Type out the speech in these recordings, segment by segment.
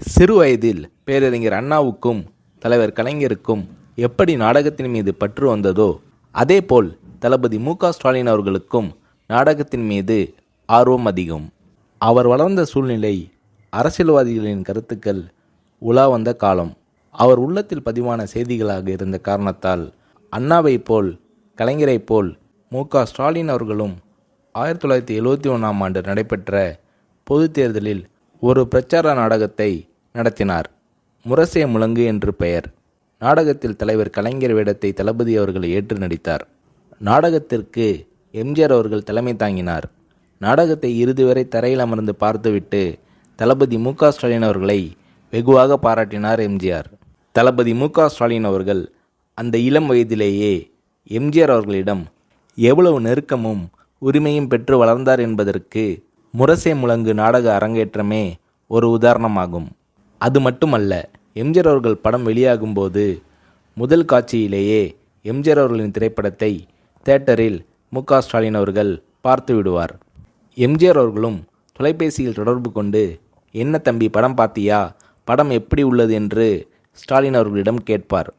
சிறு வயதில் பேரறிஞர் அண்ணாவுக்கும் தலைவர் கலைஞருக்கும் எப்படி நாடகத்தின் மீது பற்று வந்ததோ அதேபோல் தளபதி மு.க.ஸ்டாலின் அவர்களுக்கும் நாடகத்தின் மீது ஆர்வம் அதிகம். அவர் வளர்ந்த சூழ்நிலை அரசியல்வாதிகளின் கருத்துக்கள் உலா வந்த காலம். அவர் உள்ளத்தில் பதிவான செய்திகளாக இருந்த காரணத்தால் அண்ணாவைப் போல் கலைஞரைப் போல் மு.க.ஸ்டாலின் அவர்களும் 1971ஆம் ஆண்டு நடைபெற்ற பொதுத் தேர்தலில் ஒரு பிரச்சார நாடகத்தை நடத்தினார். முரசே முழங்கு என்று பெயர். நாடகத்தில் தலைவர் கலைஞர் வேடத்தை தளபதி அவர்கள் ஏற்று நடித்தார். நாடகத்திற்கு எம்ஜிஆர் அவர்கள் தலைமை தாங்கினார். நாடகத்தை இறுதி வரை தரையில் அமர்ந்து பார்த்துவிட்டு தளபதி மு.க.ஸ்டாலின் அவர்களை வெகுவாக பாராட்டினார் எம்ஜிஆர். தளபதி மு.க.ஸ்டாலின் அவர்கள் அந்த இளம் வயதிலேயே எம்ஜிஆர் அவர்களிடம் எவ்வளவு நெருக்கமும் உரிமையும் பெற்று வளர்ந்தார் என்பதற்கு முரசே முழங்கு நாடக அரங்கேற்றமே ஒரு உதாரணமாகும். அது மட்டுமல்ல, எம்ஜிஆர் அவர்கள் படம் வெளியாகும்போது முதல் காட்சியிலேயே எம்ஜிஆர் அவர்களின் திரைப்படத்தை தியேட்டரில் மு.க.ஸ்டாலின் அவர்கள் பார்த்து விடுவார். எம்ஜிஆர் அவர்களும் தொலைபேசியில் தொடர்பு கொண்டு, என்ன தம்பி படம் பார்த்தியா, படம் எப்படி உள்ளது என்று ஸ்டாலின் அவர்களிடம் கேட்பார்.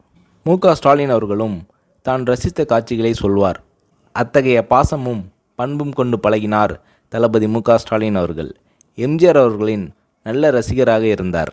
மு.க.ஸ்டாலின் அவர்களும் தான் ரசித்த காட்சிகளை சொல்வார். அத்தகைய பாசமும் பண்பும் கொண்டு பழகினார் தளபதி மு.க.ஸ்டாலின் அவர்கள். எம்ஜிஆர் அவர்களின் நல்ல ரசிகராக இருந்தார்.